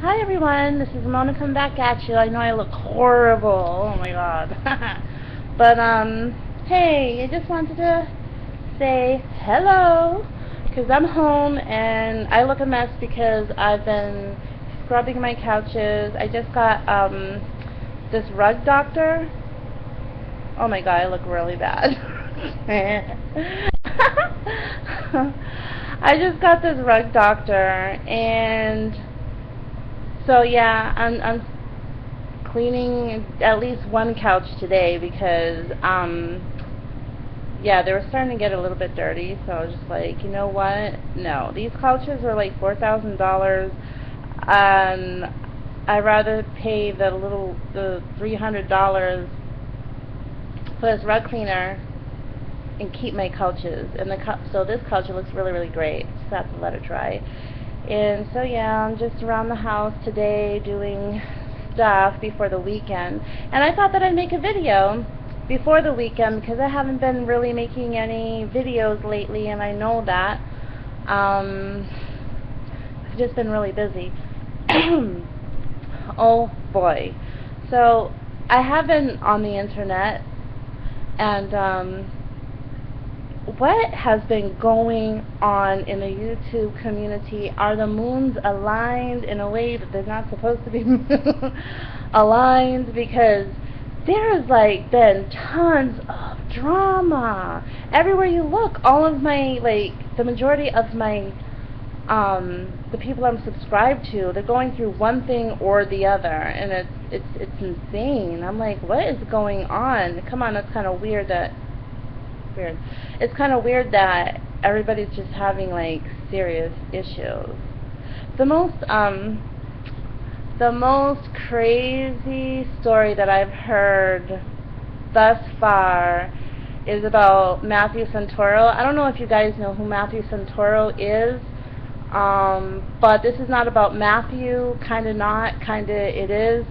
Hi everyone, this is Mona coming back at you. I know I look horrible, oh my god. But hey, I just wanted to say hello, because I'm home and I look a mess because I've been scrubbing my couches. I just got this rug doctor. Oh my god, I look really bad. I just got this rug doctor, and so yeah, I'm cleaning at least one couch today because yeah, they were starting to get a little bit dirty. So I was just like, you know what? No, these couches are like $4,000, and I'd rather pay the $300 for this rug cleaner and keep my couches. And so this couch looks really great. Just have to let it dry. And so yeah, I'm just around the house today doing stuff before the weekend. And I thought that I'd make a video before the weekend because I haven't been really making any videos lately, and I know that. I've just been really busy. Oh boy. So I have been on the internet, and what has been going on in the YouTube community? Are the moons aligned in a way that they're not supposed to be aligned? Because there has like been tons of drama everywhere you look. All of my, like, the majority of my the people I'm subscribed to, they're going through one thing or the other, and it's insane. I'm like, what is going on? Come on, that's kind of weird. It's kind of weird that everybody's just having like serious issues. The most crazy story that I've heard thus far is about Matthew Santoro. I don't know if you guys know who Matthew Santoro is, but this is not about Matthew. Kind of not, kind of it is.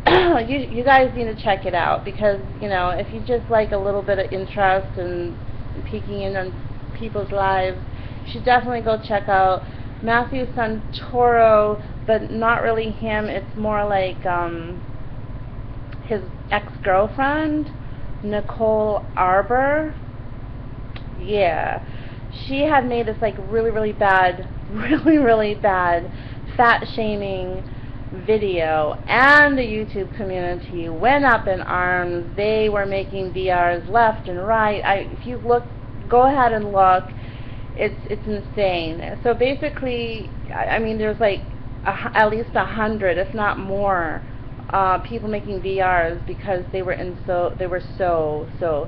You guys need to check it out, because, you know, if you just like a little bit of interest and peeking in on people's lives, you should definitely go check out Matthew Santoro, but not really him. It's more like his ex-girlfriend, Nicole Arbour. Yeah, she had made this like really bad, really bad fat shaming video, and the YouTube community went up in arms. They were making VRs left and right. If you look, go ahead and look. It's insane. So basically, I mean, there's like at least 100, if not more, people making VRs because they were so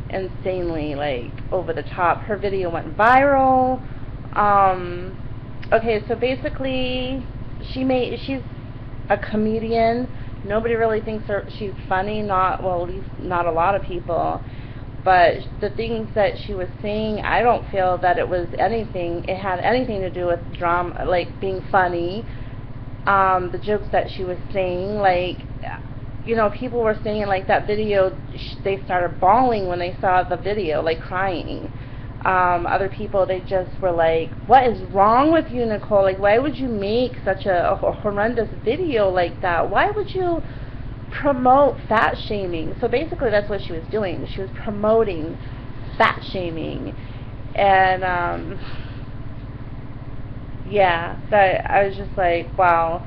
insanely like over the top. Her video went viral. Okay, so basically, she's a comedian. Nobody really thinks she's funny. Not, well, at least not a lot of people. But the things that she was saying, I don't feel that it had anything to do with drama, like being funny. The jokes that she was saying, like, you know, people were saying like that video, they started bawling when they saw the video, like crying. Other people, they just were like, what is wrong with you, Nicole? Like, why would you make such a horrendous video like that? Why would you promote fat shaming? So basically that's what she was doing. She was promoting fat shaming. And yeah, that I was just like, wow.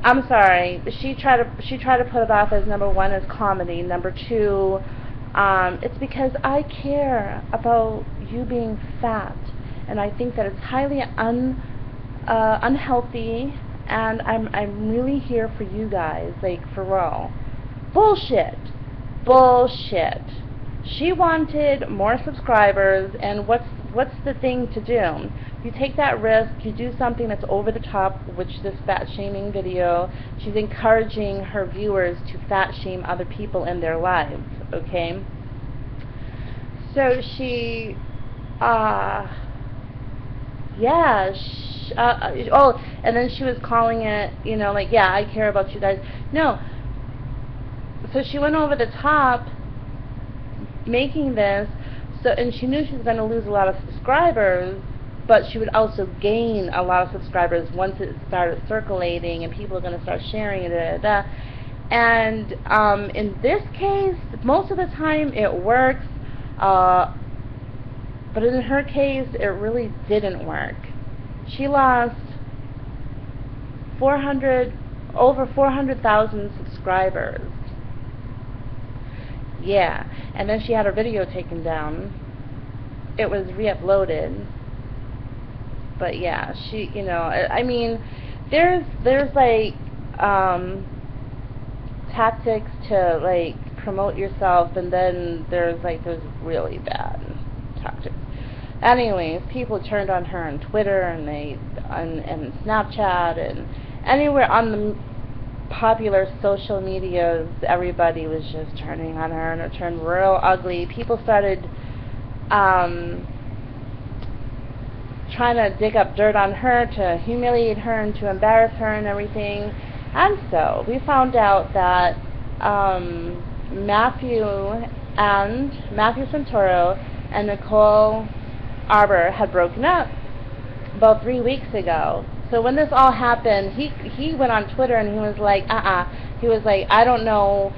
I'm sorry. She tried to put it off as number one as comedy. Number two, it's because I care about you being fat, and I think that it's highly unhealthy, and I'm really here for you guys, like, for real. Bullshit. She wanted more subscribers, and what's the thing to do? You take that risk, you do something that's over the top, which this fat shaming video, she's encouraging her viewers to fat shame other people in their lives, okay? So she, yeah, oh, and then she was calling it, you know, like, yeah, I care about you guys. No. So she went over the top making this, so, and she knew she was going to lose a lot of subscribers, but she would also gain a lot of subscribers once it started circulating and people are going to start sharing it. And in this case, most of the time it works, but in her case, it really didn't work. She lost over 400,000 subscribers. Yeah, and then she had her video taken down. It was re-uploaded. But yeah, she, I mean, there's like tactics to like promote yourself, and then there's really bad tactics. Anyways, people turned on her on Twitter and and Snapchat and anywhere on the popular social medias. Everybody was just turning on her, and it turned real ugly. People started trying to dig up dirt on her to humiliate her and to embarrass her and everything. And so we found out that Matthew Santoro and Nicole Arbour had broken up about 3 weeks ago. So when this all happened, he went on Twitter and he was like, he was like, I don't know,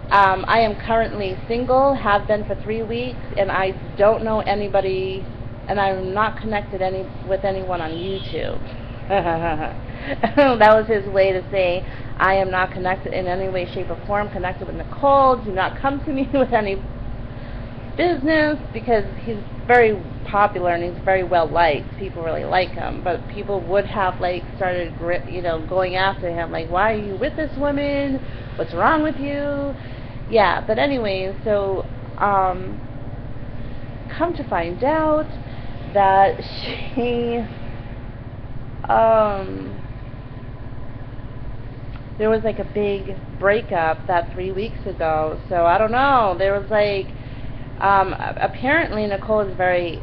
I am currently single, have been for 3 weeks, and I don't know anybody, and I'm not connected with anyone on YouTube. That was his way to say, I am not connected in any way, shape, or form, connected with Nicole, do not come to me with any business, because he's very popular and he's very well liked. People really like him, but people would have started going after him, like, why are you with this woman? What's wrong with you? Yeah, but anyway, so come to find out that she there was a big breakup that 3 weeks ago. So I don't know, there was apparently Nicole is very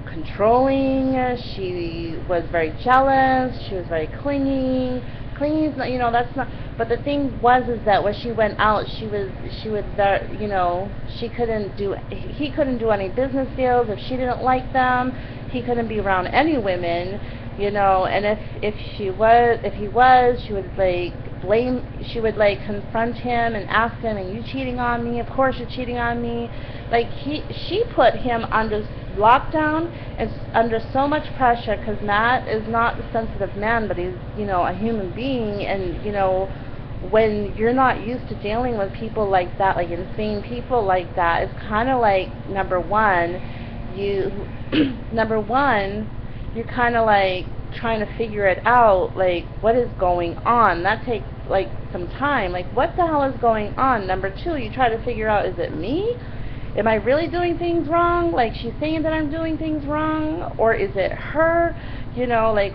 controlling. She was very jealous. She was very clingy. Clingy is not, that's not. But the thing is that when she went out, she was there. He couldn't do any business deals if she didn't like them. He couldn't be around any women. And if he was, she would she would confront him and ask him, are you cheating on me? Of course you're cheating on me. She put him under lockdown and under so much pressure, because Matt is not a sensitive man, but he's, a human being, and, when you're not used to dealing with people like that, insane people like that, it's kind of number one, you're kind of trying to figure it out, what is going on. That takes some time, what the hell is going on. Number two, you try to figure out, is it me? Am I really doing things wrong? She's saying that I'm doing things wrong, or is it her?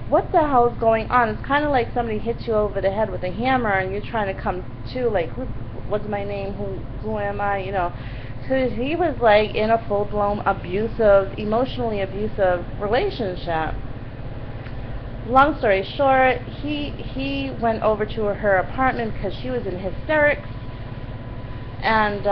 What the hell is going on? It's kind of like somebody hits you over the head with a hammer and you're trying to come to, what's my name? Who am I? So he was in a full-blown emotionally abusive relationship. Long story short, he went over to her apartment because she was in hysterics, and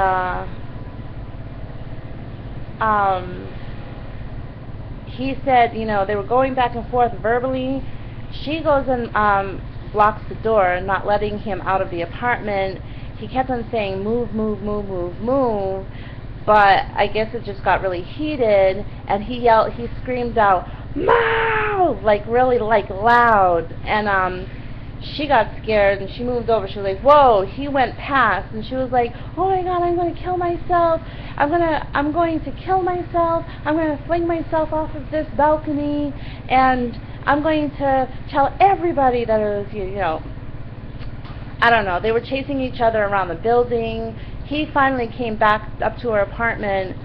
he said, they were going back and forth verbally. She goes and blocks the door, not letting him out of the apartment. He kept on saying, move, move, move, move, move. But I guess it just got really heated, and he screamed out, "Mom!" really loud. And she got scared and she moved over. She was like, whoa. He went past and she was like, oh my God, I'm going to kill myself. I'm going to kill myself. I'm going to fling myself off of this balcony, and I'm going to tell everybody that it was you. I don't know. They were chasing each other around the building. He finally came back up to her apartment.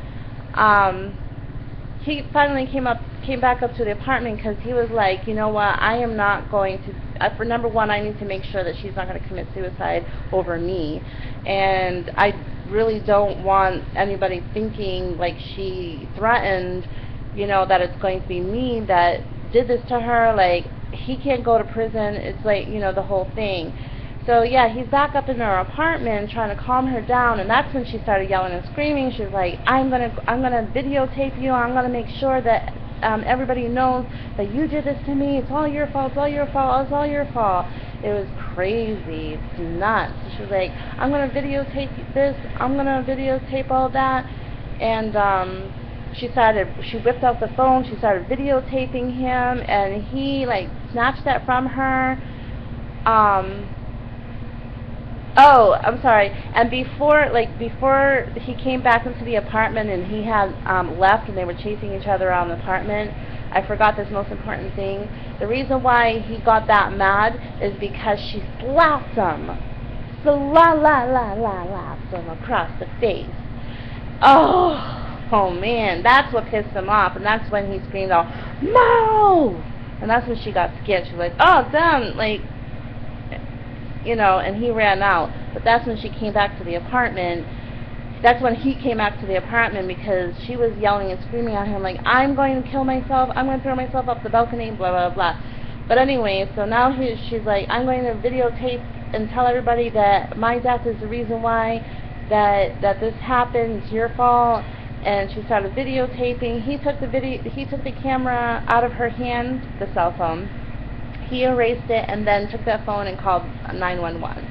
He finally came back up to the apartment because he was like, you know what, I am not going to, for number one, I need to make sure that she's not going to commit suicide over me, and I really don't want anybody thinking she threatened, that it's going to be me that did this to her. He can't go to prison. It's the whole thing. So yeah, he's back up in her apartment trying to calm her down, and that's when she started yelling and screaming. She was like, I'm gonna videotape you. I'm gonna make sure that everybody knows that you did this to me. It's all your fault. It's all your fault. It's all your fault. It was crazy. It's nuts. She was like, I'm going to videotape this. I'm going to videotape all that. And she whipped out the phone. She started videotaping him. And he, like, snatched that from her. Oh, I'm sorry. And before he came back into the apartment and he had left and they were chasing each other around the apartment, I forgot this most important thing. The reason why he got that mad is because she slapped him. Slapped him across the face. Oh man, that's what pissed him off, and that's when he screamed out, "Move!" And that's when she got scared. She was like, "Oh, damn!" Like, you know, and he ran out. But that's when she came back to the apartment. That's when he came back to the apartment because she was yelling and screaming at him like, I'm going to kill myself, I'm going to throw myself off the balcony, blah, blah, blah. But anyway, so now she's like, I'm going to videotape and tell everybody that my death is the reason why that this happened, it's your fault. And she started videotaping. He took the camera out of her hand, the cell phone. He erased it and then took that phone and called 911.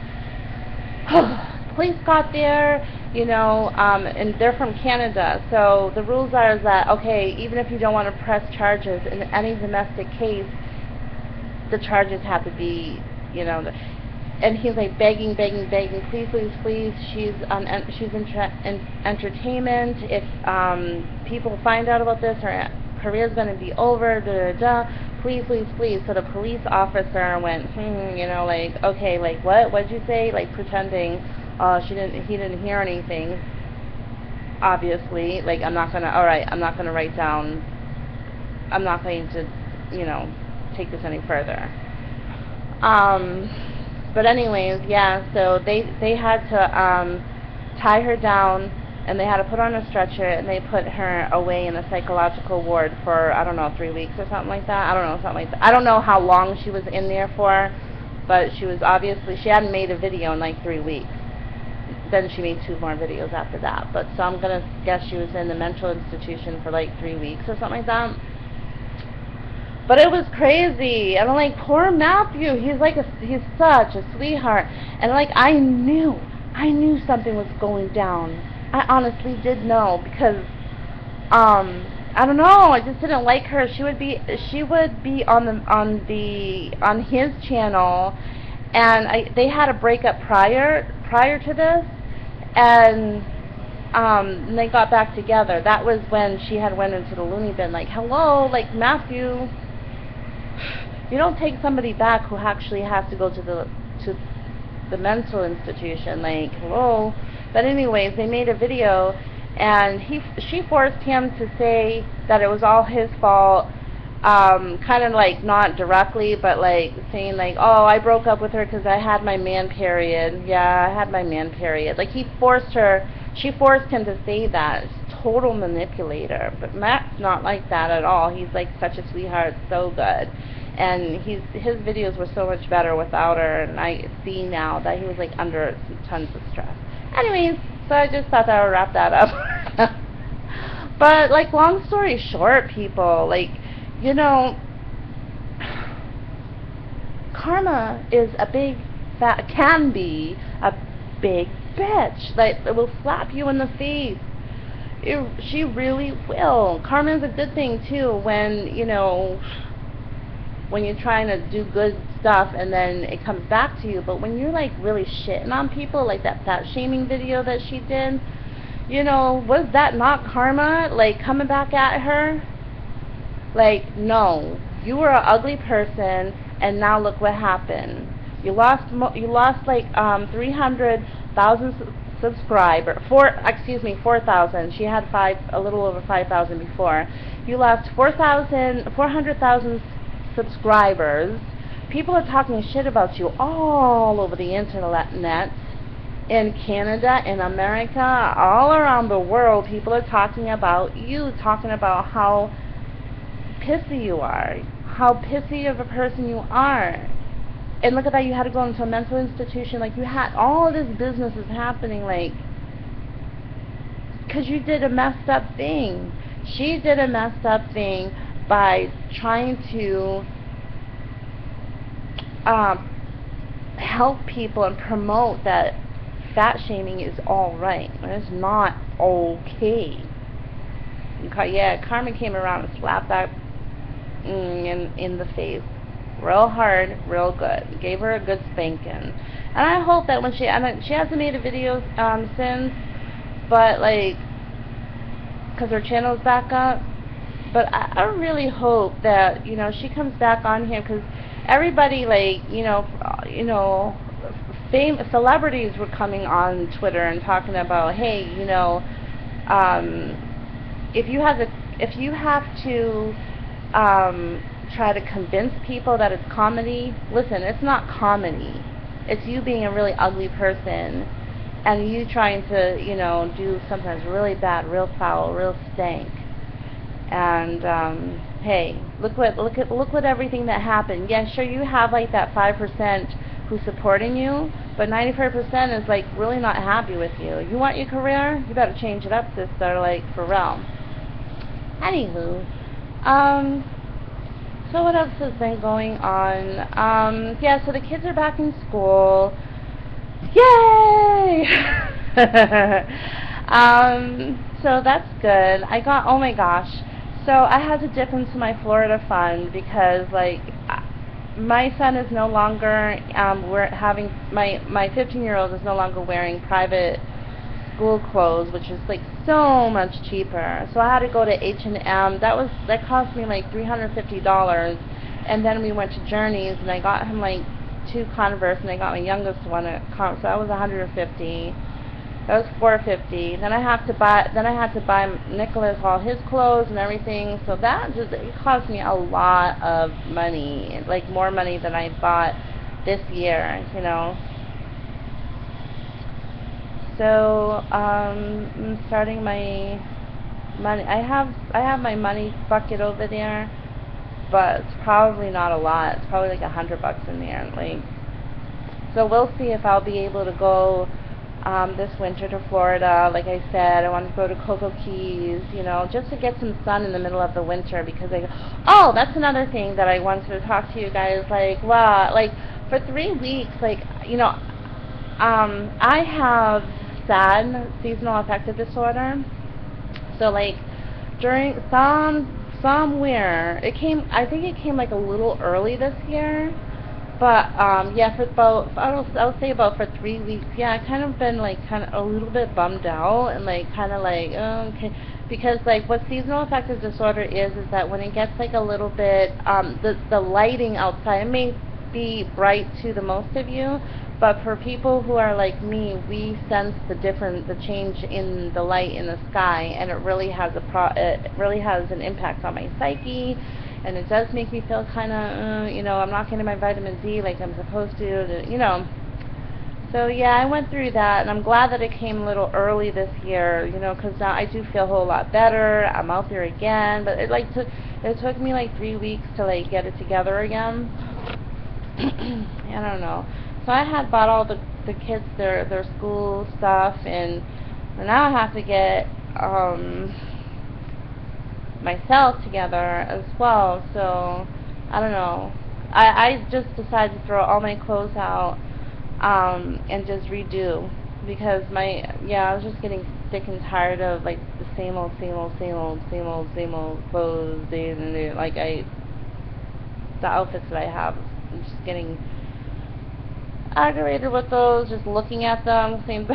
Police got there, you know, and they're from Canada, so the rules are is that, okay, even if you don't want to press charges in any domestic case, the charges have to be, you know, and he's like begging, please, she's in entertainment. If people find out about this, her career's going to be over, please. So the police officer went, you know, like, okay, like, what'd you say? Like, pretending he didn't hear anything, obviously. Like, I'm not going to write down, I'm not going to, you know, take this any further. But anyways, yeah, so they had to tie her down, and they had to put her on a stretcher, and they put her away in a psychological ward for, I don't know, 3 weeks or something like that. I don't know how long she was in there for, but she hadn't made a video in like 3 weeks. Then she made 2 more videos after that. But so I'm going to guess she was in the mental institution for like 3 weeks or something like that. But it was crazy. And I'm like, poor Matthew. He's such a sweetheart. And like, I knew something was going down. I honestly did know because, I don't know. I just didn't like her. She would be on his channel, and they had a breakup prior to this, and they got back together. That was when she had went into the loony bin. Like, hello, like, Matthew, you don't take somebody back who actually has to go to the mental institution. Like, hello. But anyways, they made a video, and she forced him to say that it was all his fault, kind of like not directly, but like saying like, oh, I broke up with her because I had my man period. Yeah, I had my man period. Like, she forced him to say that. Total manipulator. But Matt's not like that at all. He's like such a sweetheart, so good. And his videos were so much better without her, and I see now that he was like under tons of stress. Anyways, so I just thought I would wrap that up. But like, long story short, people, like, you know, karma is can be a big bitch. Like, it will slap you in the face. She really will. Karma is a good thing too when, you know, when you're trying to do good stuff and then it comes back to you. But when you're like really shitting on people, like that shaming video that she did, you know, was that not karma, like, coming back at her? Like, no, you were an ugly person, and now look what happened. You lost like 300,000 subscribers. 4,000. She had a little over 5,000 before. You lost 400,000 subscribers. People are talking shit about you all over the internet, in Canada, in America, all around the world. People are talking about you, talking about how pissy you are, how pissy of a person you are. And look at that, you had to go into a mental institution. Like, you had all this business is happening, like, because you did a messed up thing. She did a messed up thing by trying to help people and promote that fat shaming is alright. It's not okay. Yeah, Carmen came around and slapped that in the face. Real hard, real good. Gave her a good spanking. And I hope that when she hasn't made a video since, but like, because her channel's back up. But I really hope that, you know, she comes back on here, because everybody, like, celebrities were coming on Twitter and talking about, hey, you know, if you have to try to convince people that it's comedy, listen, it's not comedy. It's you being a really ugly person and you trying to, you know, do sometimes really bad, real foul, real stank. And hey, look what everything that happened. Yeah, sure, you have like that 5% who's supporting you, but 95% is like really not happy with you. You want your career? You better change it up, sister, like for real. Anywho, so what else has been going on? Yeah, so the kids are back in school. Yay! So that's good. Oh my gosh. So I had to dip into my Florida fund because, like, my son is no longer, my 15-year-old is no longer wearing private school clothes, which is like so much cheaper. So I had to go to H&M. That cost me like $350, and then we went to Journeys, and I got him like 2 Converse, and I got my youngest one at so that was $150. That was $450. Then I had to buy Nicholas all his clothes and everything. So it cost me a lot of money, like more money than I bought this year, you know. So I'm starting my money. I have my money bucket over there, but it's probably not a lot. It's probably like $100 in there. Like, so we'll see if I'll be able to go this winter to Florida. Like I said, I want to go to Cocoa Keys, you know, just to get some sun in the middle of the winter, because oh, that's another thing that I wanted to talk to you guys. Like, wow, like for 3 weeks, like, you know, I have SAD, seasonal affective disorder. So like during somewhere I think it came like a little early this year. But yeah, for about I'll say about for 3 weeks, yeah, I kind of been like kind of a little bit bummed out and like kind of like, oh, okay, because like what seasonal affective disorder is that when it gets like a little bit the lighting outside, it may be bright to the most of you, but for people who are like me, we sense the change in the light in the sky, and it really has an impact on my psyche. And it does make me feel kind of, you know, I'm not getting my vitamin D like I'm supposed to, you know. So yeah, I went through that, and I'm glad that it came a little early this year, you know, because now I do feel a whole lot better. I'm out there again, but it took me like 3 weeks to like get it together again. I don't know. So I had bought all the kids their school stuff, and now I have to get myself together as well. So I don't know. I just decided to throw all my clothes out and just redo, because I was just getting sick and tired of like the same old clothes day in and day. Like the outfits that I have, I'm just getting aggravated with those, just looking at them, same.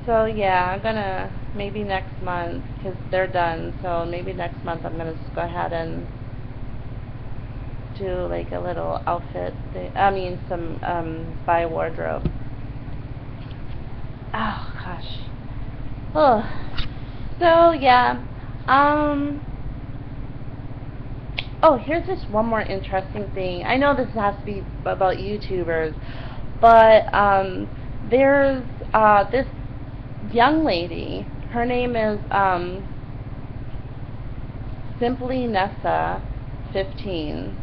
So yeah, I'm gonna maybe next month, because they're done, so maybe next month I'm gonna just go ahead and do like a little outfit buy a wardrobe. Oh gosh. Oh. So yeah. Oh, here's just one more interesting thing. I know this has to be about YouTubers, but there's this young lady. Her name is Simply Nessa 15.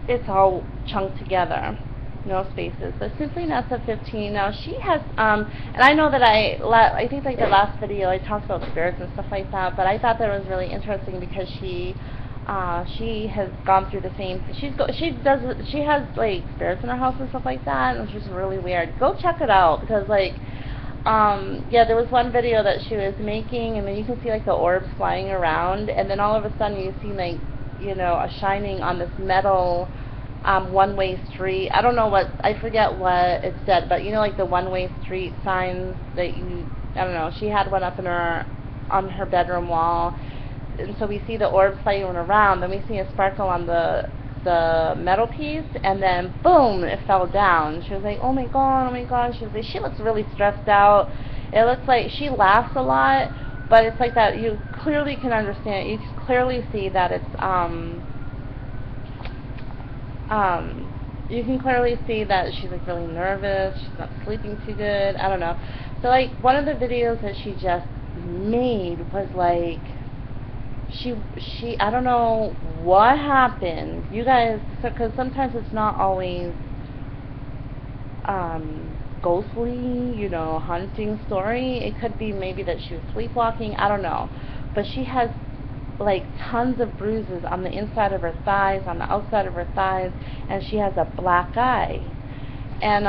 It's all chunked together. no spaces, but Simply Nessa 15. Now she has, and I know that I think like the last video I talked about spirits and stuff like that, but I thought that was really interesting because she has gone through the same. She has like spirits in her house and stuff like that, and it's just really weird. Go check it out because like, yeah, there was one video that she was making, and then you can see like the orbs flying around, and then all of a sudden you see like, you know, a shining on this metal one-way street. I don't know what, I forget what it said, but you know, like the one-way street signs that you, I don't know, she had one up in her, on her bedroom wall, and so we see the orbs playing around, then we see a sparkle on the metal piece, and then boom, it fell down. She was like, oh my god, oh my god. She was like, she looks really stressed out. It looks like she laughs a lot, but it's like that, you clearly can understand, you can clearly see that it's, you can clearly see that she's like really nervous, she's not sleeping too good, I don't know. So like one of the videos that she just made was like, she I don't know what happened, you guys, because sometimes it's not always ghostly, you know, hunting story. It could be maybe that she was sleepwalking, I don't know. But she has like tons of bruises on the inside of her thighs, on the outside of her thighs, and she has a black eye. And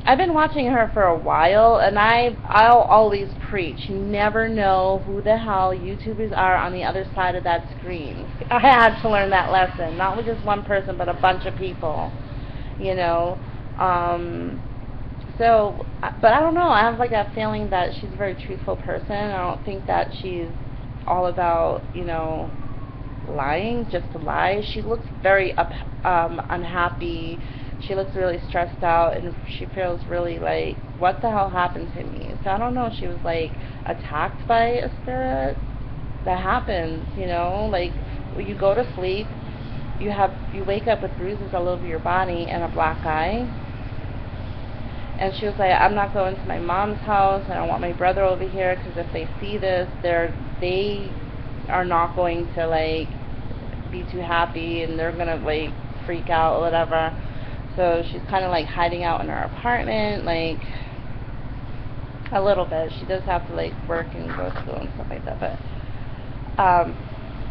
I've been watching her for a while, and I'll always preach, you never know who the hell YouTubers are on the other side of that screen. I had to learn that lesson, not with just one person, but a bunch of people, you know. So, but I don't know, I have like that feeling that she's a very truthful person. I don't think that she's all about, you know, lying just to lie. She looks very unhappy. She looks really stressed out, and she feels really like, what the hell happened to me? So I don't know if she was like attacked by a spirit. That happens, you know, like when you go to sleep, you wake up with bruises all over your body and a black eye. And she was like, I'm not going to my mom's house, and I don't want my brother over here, because if they see this, they are not going to like be too happy, and they're gonna like freak out or whatever. So she's kind of like hiding out in her apartment, like a little bit. She does have to like work and go to school and stuff like that, but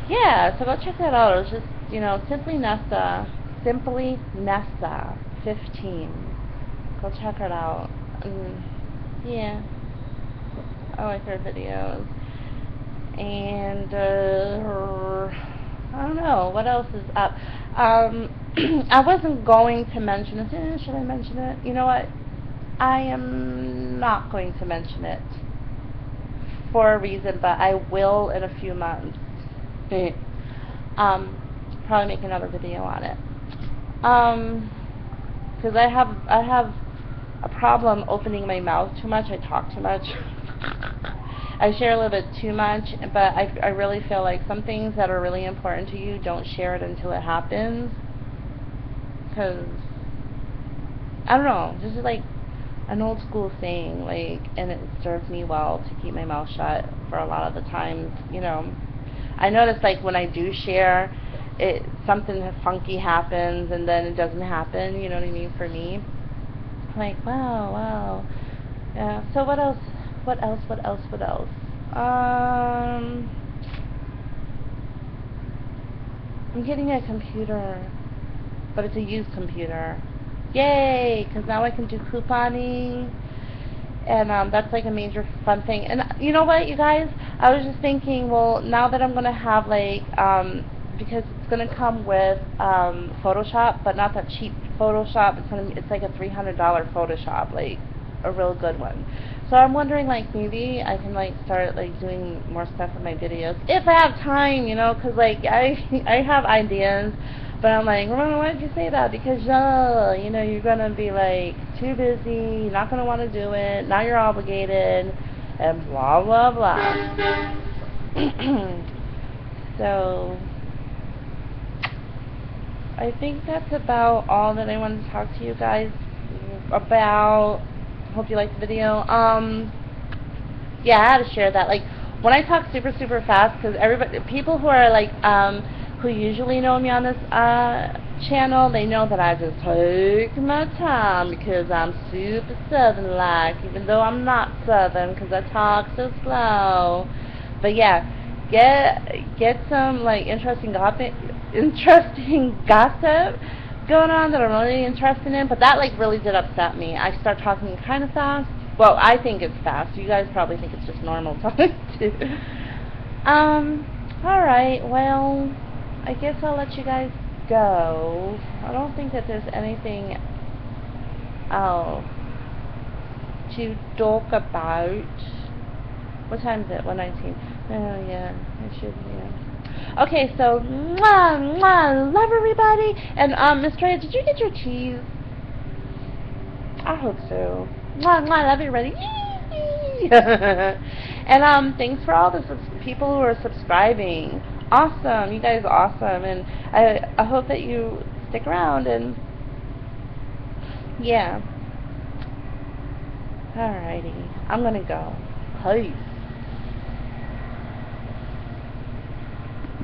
yeah, so go check that out. It was just, you know, Simply Nessa 15. Go check it out. Yeah, I like her videos. And I don't know what else is up. I wasn't going to mention it. Should I mention it? You know what? I am not going to mention it for a reason, but I will in a few months. Probably make another video on it. Because I have a problem opening my mouth too much. I talk too much. I share a little bit too much, but I really feel like some things that are really important to you, don't share it until it happens. Because, I don't know, this is like an old school saying, like, and it serves me well to keep my mouth shut for a lot of the times, you know. I notice like when I do share, something funky happens and then it doesn't happen, you know what I mean, for me. Like, wow. Yeah, so what else? I'm getting a computer, but it's a used computer. Yay, because now I can do couponing, and that's like a major fun thing. And you know what, you guys, I was just thinking, well, now that I'm going to have like, because it's going to come with Photoshop, but not that cheap Photoshop. It's like a $300 Photoshop, like a real good one. So I'm wondering, like, maybe I can like start like doing more stuff with my videos if I have time, you know, because like I have ideas, but I'm like, well, why did you say that? Because you know, you're gonna be like too busy, you're not gonna want to do it, now you're obligated, and blah blah blah. So I think that's about all that I wanted to talk to you guys about. Hope you liked the video. Yeah, I had to share that. Like, when I talk super fast, because people who are like, who usually know me on this channel, they know that I just take my time because I'm super Southern-like, even though I'm not Southern because I talk so slow. But yeah, get some like interesting gossip going on that I'm really interested in. But that like really did upset me. I start talking kind of fast. Well, I think it's fast. You guys probably think it's just normal talking too. Alright, well, I guess I'll let you guys go. I don't think that there's anything else to talk about. What time is it? 1:19. Oh, yeah, I should, yeah. Okay, so, mwah, mwah, love everybody. And, Miss Trey, did you get your keys? I hope so. Mwah, mwah, love everybody. And thanks for all the people who are subscribing. Awesome, you guys are awesome, and I hope that you stick around. And yeah, alrighty, I'm gonna go. Peace.